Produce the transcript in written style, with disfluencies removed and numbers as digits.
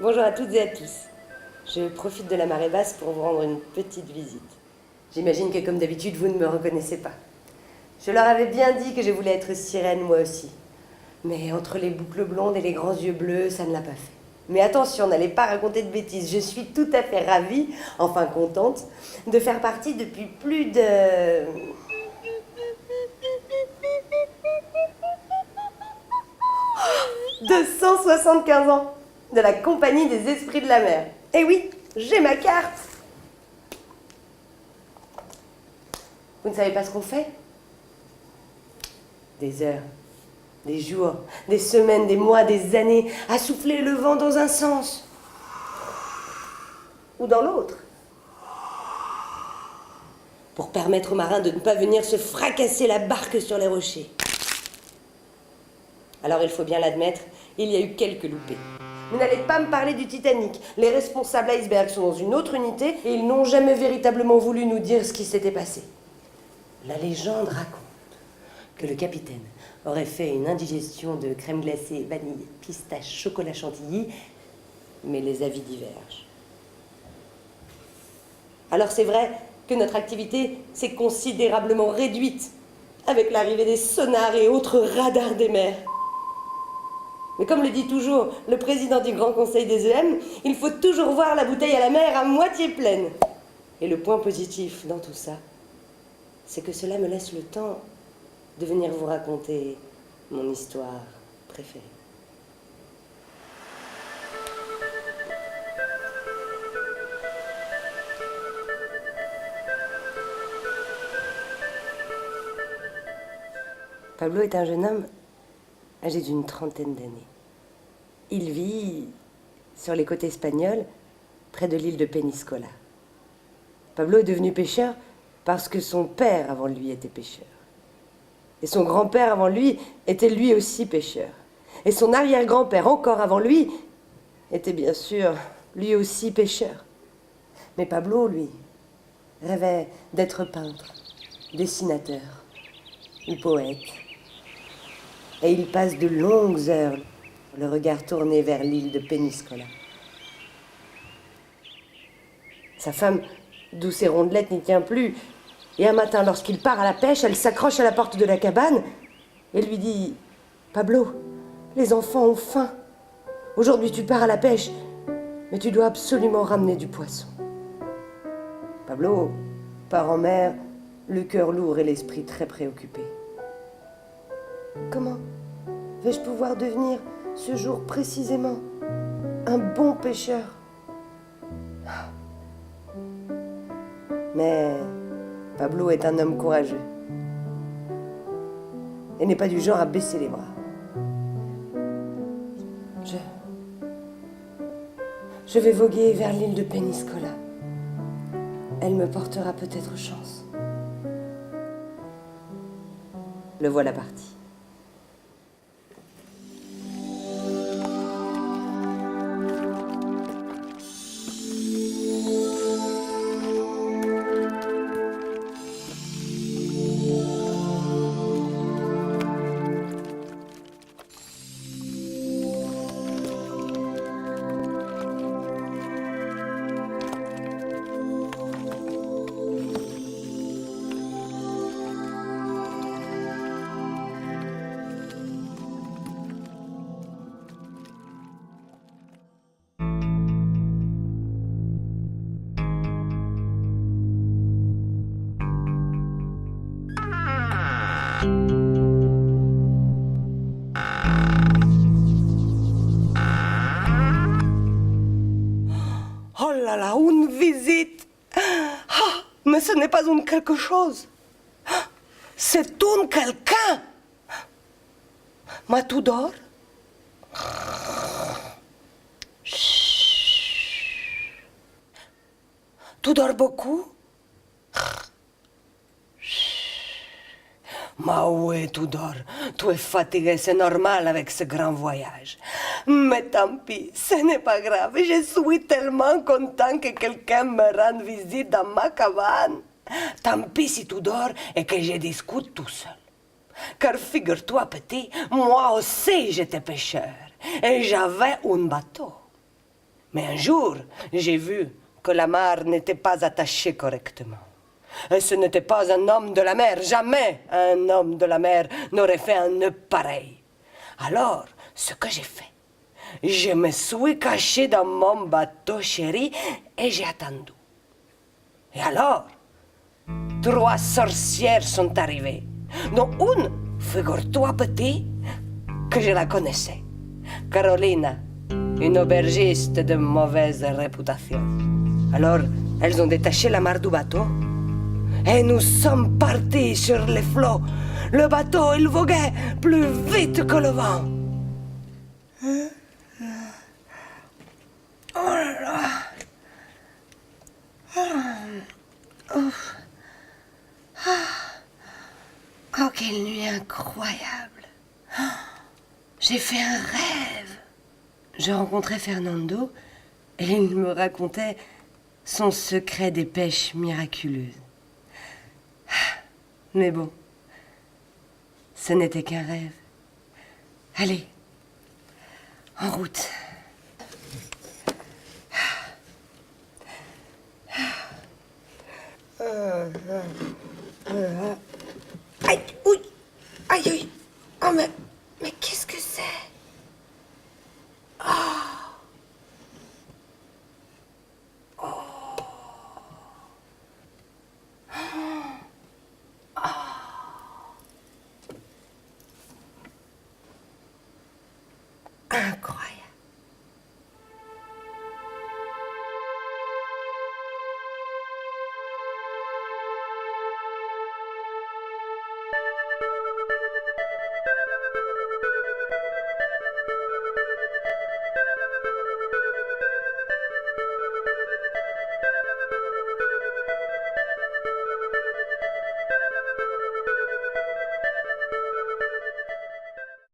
Bonjour à toutes et à tous. Je profite de la marée basse pour vous rendre une petite visite. J'imagine que comme d'habitude, vous ne me reconnaissez pas. Je leur avais bien dit que je voulais être sirène moi aussi. Mais entre les boucles blondes et les grands yeux bleus, ça ne l'a pas fait. Mais attention, n'allez pas raconter de bêtises. Je suis tout à fait ravie, enfin contente, de faire partie depuis plus de 275 ans de la Compagnie des Esprits de la Mer. Eh oui, j'ai ma carte. Vous ne savez pas ce qu'on fait? Des heures, des jours, des semaines, des mois, des années, à souffler le vent dans un sens ou dans l'autre, pour permettre aux marins de ne pas venir se fracasser la barque sur les rochers. Alors il faut bien l'admettre, il y a eu quelques loupés. Vous n'allez pas me parler du Titanic. Les responsables iceberg sont dans une autre unité et ils n'ont jamais véritablement voulu nous dire ce qui s'était passé. La légende raconte que le capitaine aurait fait une indigestion de crème glacée, vanille, pistache, chocolat chantilly, mais les avis divergent. Alors c'est vrai que notre activité s'est considérablement réduite avec l'arrivée des sonars et autres radars des mers. Mais comme le dit toujours le président du Grand Conseil des EM, il faut toujours voir la bouteille à la mer à moitié pleine. Et le point positif dans tout ça, c'est que cela me laisse le temps de venir vous raconter mon histoire préférée. Pablo est un jeune homme âgé d'une trentaine d'années. Il vit sur les côtes espagnoles, près de l'île de Peñíscola. Pablo est devenu pêcheur parce que son père avant lui était pêcheur. Et son grand-père avant lui était lui aussi pêcheur. Et son arrière-grand-père encore avant lui était bien sûr lui aussi pêcheur. Mais Pablo, lui, rêvait d'être peintre, dessinateur ou poète. Et il passe de longues heures, le regard tourné vers l'île de Peñíscola. Sa femme, douce et rondelette, n'y tient plus. Et un matin, lorsqu'il part à la pêche, elle s'accroche à la porte de la cabane et lui dit « Pablo, les enfants ont faim. Aujourd'hui, tu pars à la pêche, mais tu dois absolument ramener du poisson. » Pablo part en mer, le cœur lourd et l'esprit très préoccupé. Comment vais-je pouvoir devenir, ce jour précisément, un bon pêcheur? Mais Pablo est un homme courageux et n'est pas du genre à baisser les bras. Je vais voguer vers l'île de Peñíscola. Elle me portera peut-être chance. Le voilà parti. Oh là là, une visite! Ah, mais ce n'est pas une quelque chose. C'est un quelqu'un. Matudor? Tu dors beaucoup? Ma ouais, tu dors. Tu es fatigué, c'est normal avec ce grand voyage. Mais tant pis, ce n'est pas grave. Je suis tellement content que quelqu'un me rende visite dans ma cabane. Tant pis si tu dors et que je discute tout seul. Car figure-toi, petit, moi aussi j'étais pêcheur. Et j'avais un bateau. Mais un jour, j'ai vu que l'amarre n'était pas attachée correctement. Et ce n'était pas un homme de la mer. Jamais un homme de la mer n'aurait fait un nœud pareil. Alors, ce que j'ai fait, je me suis caché dans mon bateau chéri et j'ai attendu. Et alors, 3 sorcières sont arrivées, dont une, figure-toi petit, que je la connaissais. Carolina, une aubergiste de mauvaise réputation. Alors, elles ont détaché l'amarre du bateau. Et nous sommes partis sur les flots. Le bateau, il voguait plus vite que le vent. Oh là là. Oh, quelle nuit incroyable. J'ai fait un rêve. Je rencontrais Fernando et il me racontait son secret des pêches miraculeuses. Mais bon, ce n'était qu'un rêve. Allez, en route. Aïe, oui, aïe, oui. Oh, mais